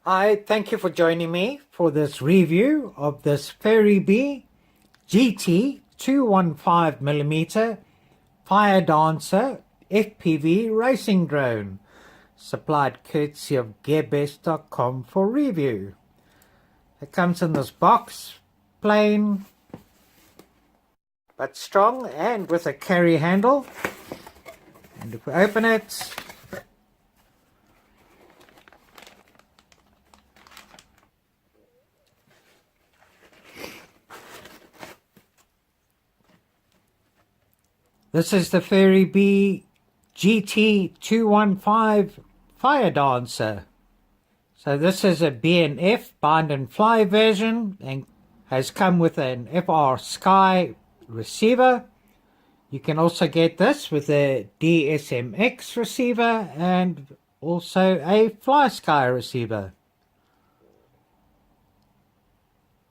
Hi, thank you for joining me for this review of this Furibee GT 215mm Fire Dancer FPV racing drone, supplied courtesy of Gearbest.com for review. It comes in this box, plain but strong and with a carry handle. And if we open it, this is the Furibee GT 215 Fire Dancer. So this is a BNF bind and fly version and has come with an FrSky receiver. You can also get this with a DSMX receiver and also a FlySky receiver.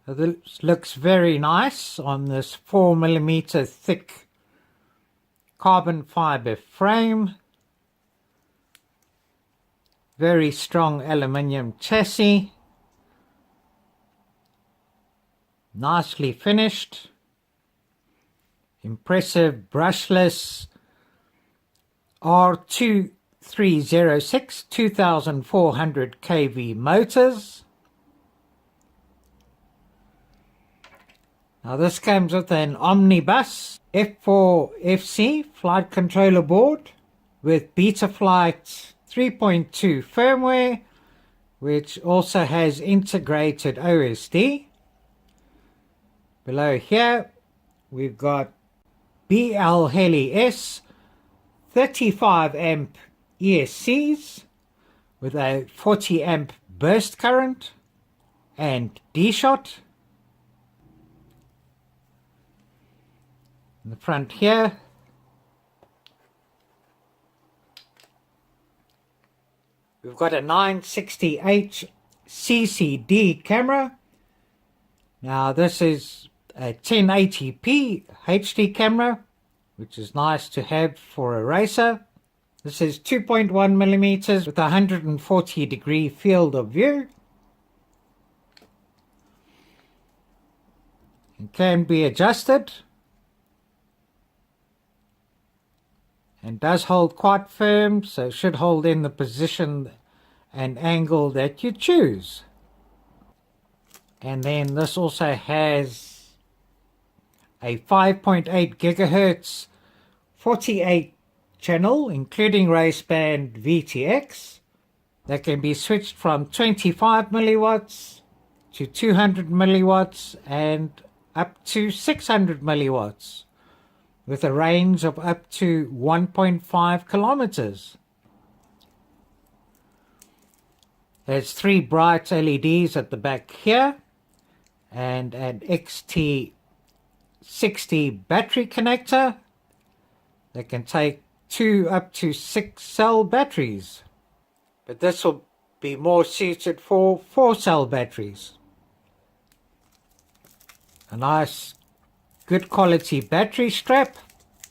So this looks very nice on this 4mm thick carbon fiber frame. Very strong aluminium chassis. Nicely finished. Impressive brushless R2306 2400 kV motors. Now this comes with an omnibus F4FC flight controller board with Betaflight 3.2 firmware, which also has integrated OSD. Below here we've got alias 35 amp ESCs with a 40 amp burst current and D-shot. In the front here we've got a 960H CCD camera. Now this is a 1080p HD camera, which is nice to have for a racer. This is 2.1mm with a 140 degree field of view. It can be adjusted and does hold quite firm, so should hold in the position and angle that you choose. And then this also has a 5.8 gigahertz 48 channel including race band VTX that can be switched from 25 milliwatts to 200 milliwatts and up to 600 milliwatts with a range of up to 1.5 kilometers. There's 3 bright LEDs at the back here and an XT60 battery connector that can take 2 up to 6 cell batteries, but this will be more suited for 4 cell batteries. A nice good quality battery strap,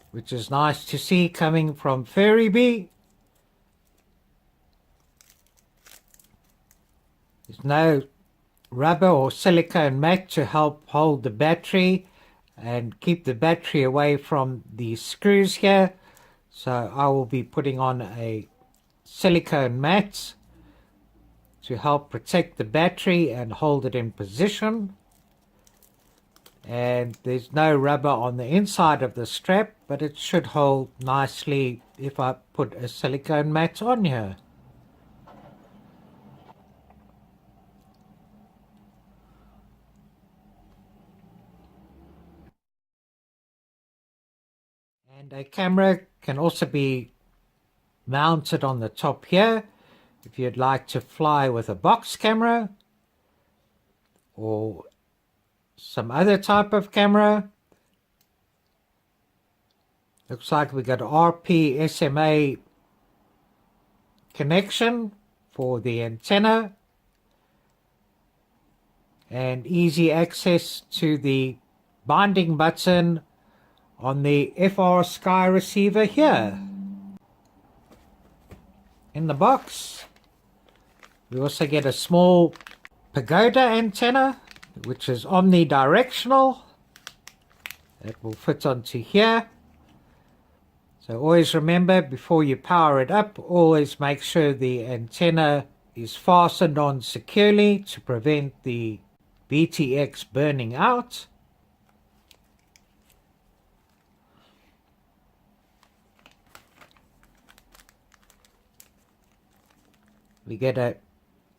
which is nice to see coming from Furibee. There's no rubber or silicone mat to help hold the battery and keep the battery away from the screws here, so I will be putting on a silicone mat to help protect the battery and hold it in position. And there's no rubber on the inside of the strap, but it should hold nicely if I put a silicone mat on here. And a camera can also be mounted on the top here if you'd like to fly with a box camera or some other type of camera. Looks like we got RP SMA connection for the antenna and easy access to the binding button on the FrSky receiver here. In the box We also get a small pagoda antenna, which is omnidirectional. That will fit onto here. So always remember, before you power it up, always make sure the antenna is fastened on securely to prevent the VTX burning out. We get a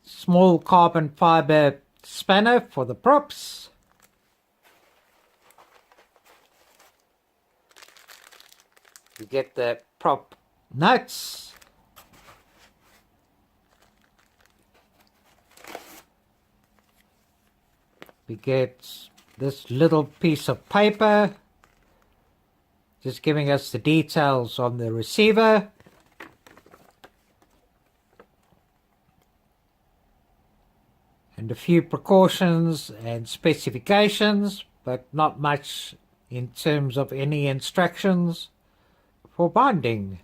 small carbon fiber spanner for the props. We get the prop nuts. We get this little piece of paper, just giving us the details on the receiver. And a few precautions and specifications, but not much in terms of any instructions for binding.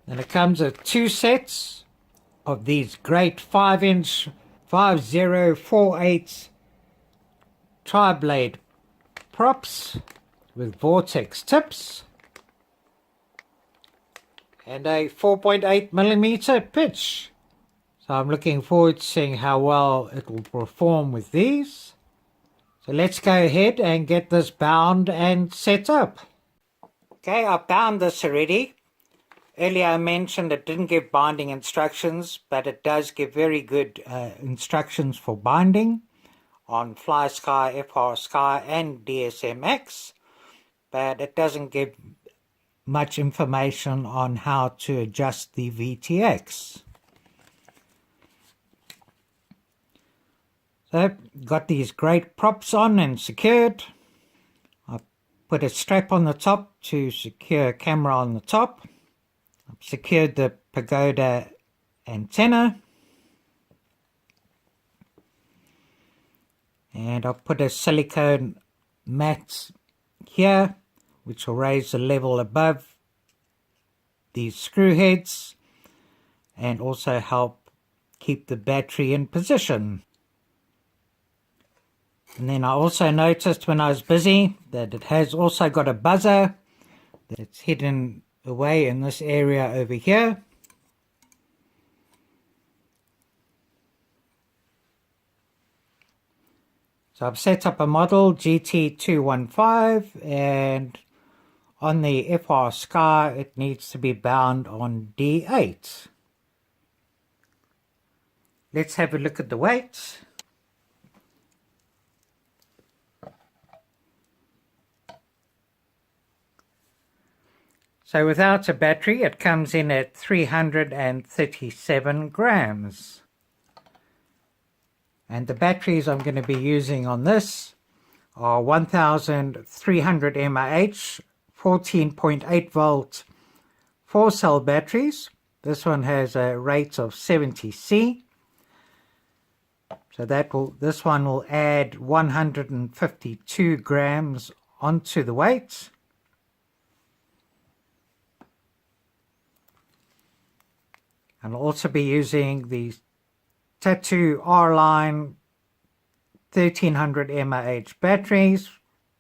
And it comes with 2 sets of these great 5-inch 5048 tri-blade props with vortex tips and a 4.8mm pitch. So I'm looking forward to seeing how well it will perform with these. So let's go ahead and get this bound and set up. Okay, I've bound this already. Earlier I mentioned it didn't give binding instructions, but it does give very good instructions for binding on FlySky, FrSky and DSMX, but it doesn't give much information on how to adjust the VTX. So, got these great props on and secured. I put a strap on the top to secure a camera on the top. I've secured the pagoda antenna. And I'll put a silicone mat here, which will raise the level above these screw heads and also help keep the battery in position. And then I also noticed when I was busy that it has also got a buzzer that's hidden away in this area over here. So I've set up a model GT215, and on the FrSky it needs to be bound on D8. Let's have a look at the weight. So without a battery it comes in at 337 grams. And the batteries I'm going to be using on this are 1300 mAh, 14.8 volt 4-cell batteries. This one has a rate of 70C. So this one will add 152 grams onto the weight. And I'll also be using the Tattoo R-Line 1300 mAh batteries,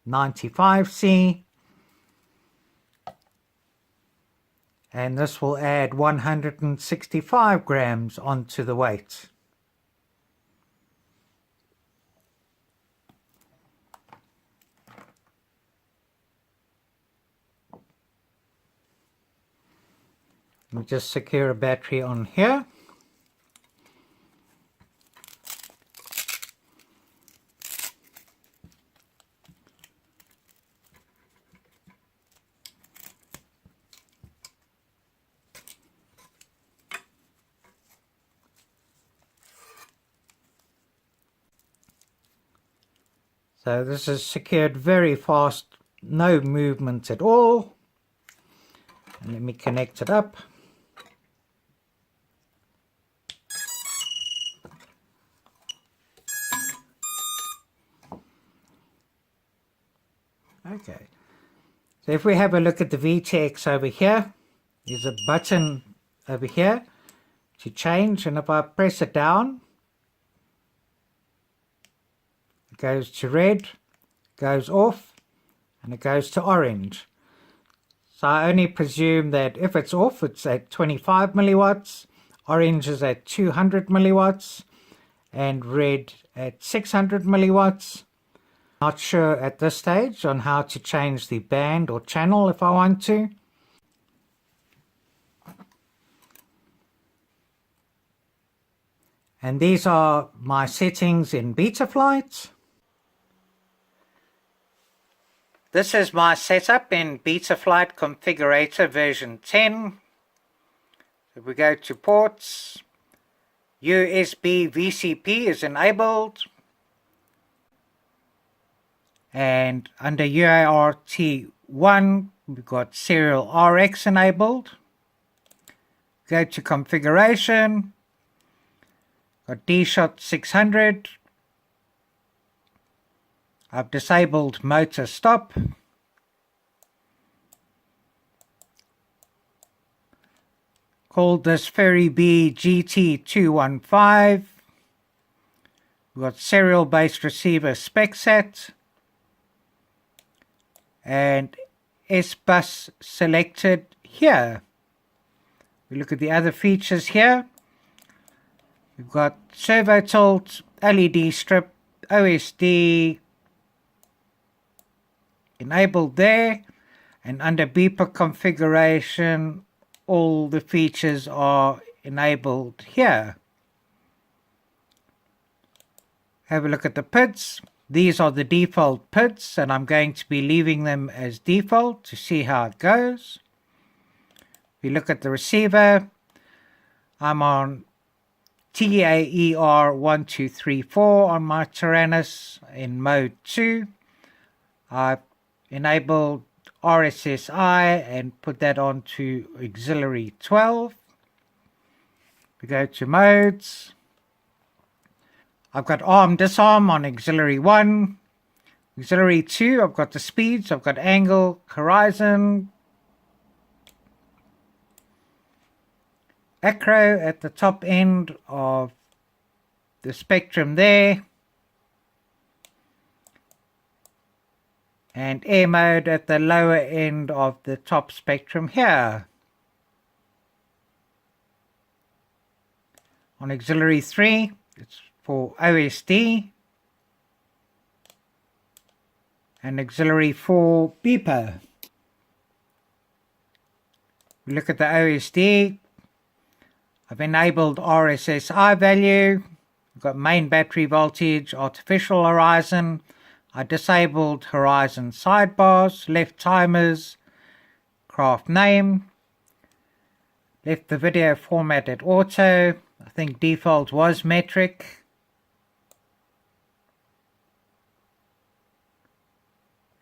95C. And this will add 165 grams onto the weight. Let me just secure a battery on here. So this is secured very fast, no movement at all. And let me connect it up. Okay, So if we have a look at the VTX over here, there's a button over here to change, and if I press it down, it goes to red, goes off, and it goes to orange. So I only presume that if it's off, it's at 25 milliwatts, orange is at 200 milliwatts, and red at 600 milliwatts. Not sure at this stage on how to change the band or channel if I want to. And these are my settings in Betaflight. This is my setup in Betaflight Configurator version 10. If we go to ports, USB VCP is enabled. And under UART1, we've got serial RX enabled. Go to configuration. Got D-Shot 600. I've disabled motor stop. Called this Furibee GT215. We've got serial based receiver spec set. And S-Bus selected here. We look at the other features here. We've got servo tilt, LED strip, OSD enabled there, and under beeper configuration all the features are enabled here. Have a look at the PIDs. These are the default PIDs, and I'm going to be leaving them as default to see how it goes. We look at the receiver. I'm on TAER1234 on my Tyrannus in mode 2. I've enabled RSSI and put that on to auxiliary 12. We go to modes. I've got arm disarm on auxiliary 1. Auxiliary 2, I've got the speeds, I've got angle, horizon, acro at the top end of the spectrum there, and air mode at the lower end of the top spectrum here. On auxiliary 3, it's for OSD, and auxiliary 4 beeper. We look at the OSD. I've enabled RSSI value. We've got main battery voltage, artificial horizon. I disabled horizon sidebars, left timers, craft name. Left the video format at auto. I think default was metric.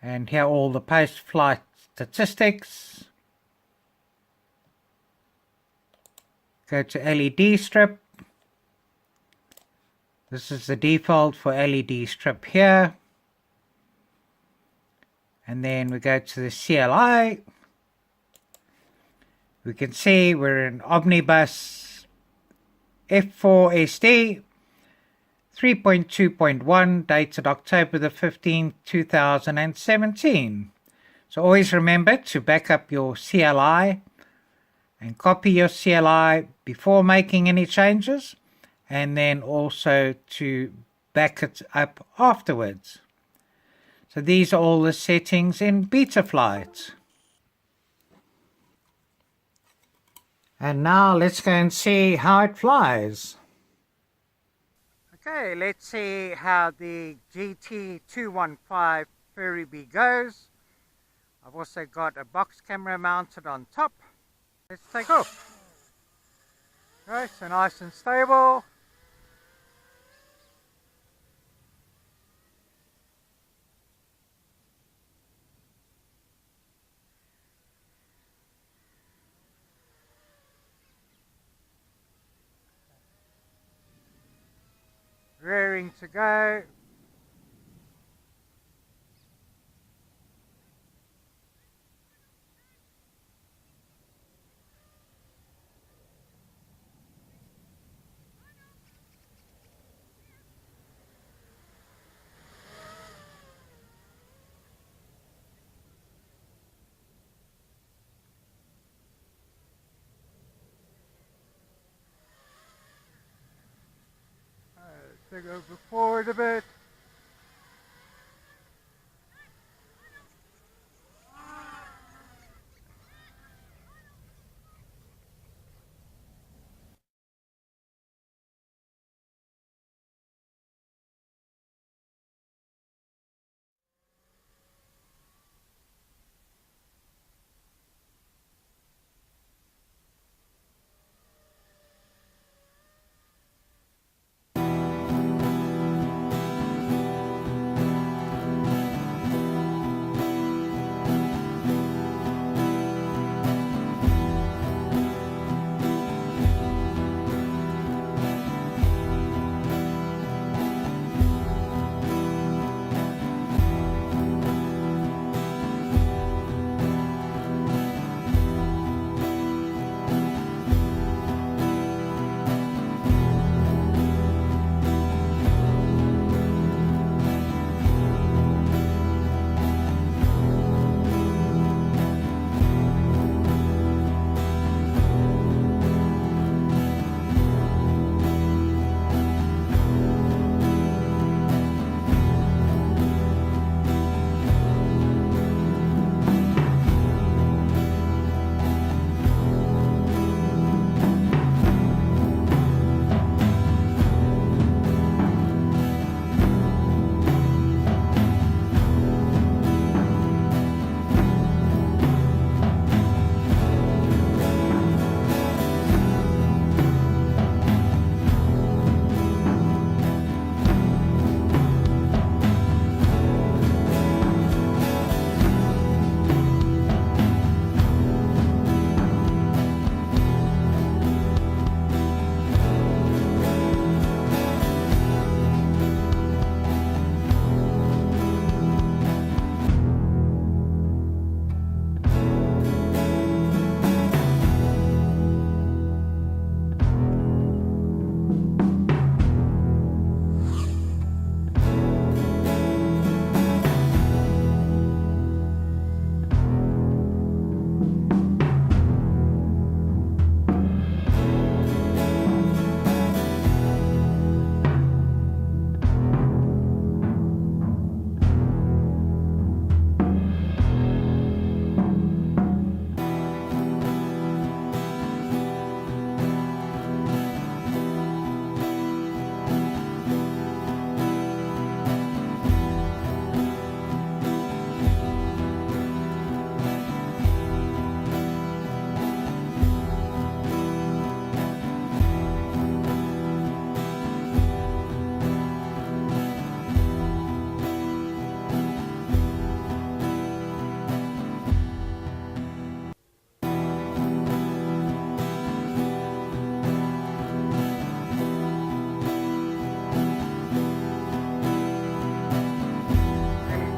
And here are all the post-flight statistics. Go to LED strip. This is the default for LED strip here. And then we go to the CLI. We can see we're in Omnibus F4SD 3.2.1, dated October the 15th, 2017. So always remember to back up your CLI and copy your CLI before making any changes, and then also to back it up afterwards. So these are all the settings in Betaflight. And now let's go and see how it flies. Okay, let's see how the GT215 Furibee goes. I've also got a box camera mounted on top. Let's take off. Okay, so nice and stable. Rearing to go. So go forward a bit.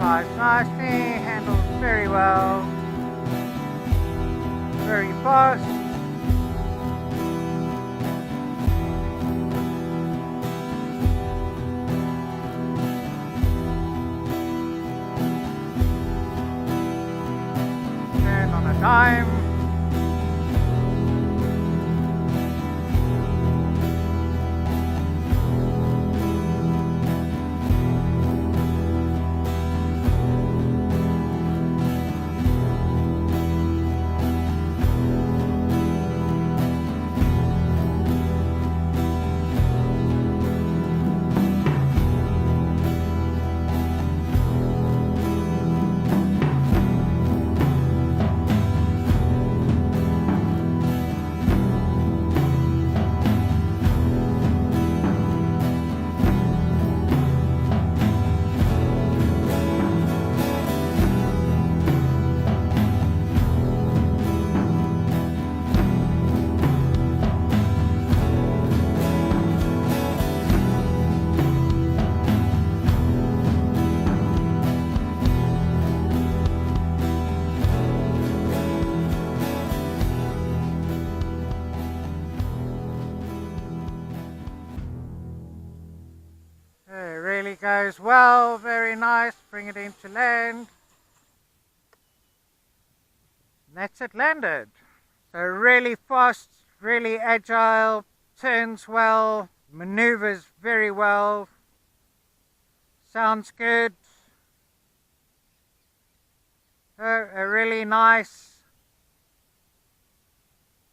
Flies nicely, handles very well, very fast. And on a dime. It really goes well, very nice, bring it into land. And that's it, landed. So really fast, really agile, turns well, maneuvers very well, sounds good. A really nice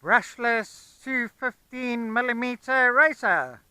brushless 215mm racer.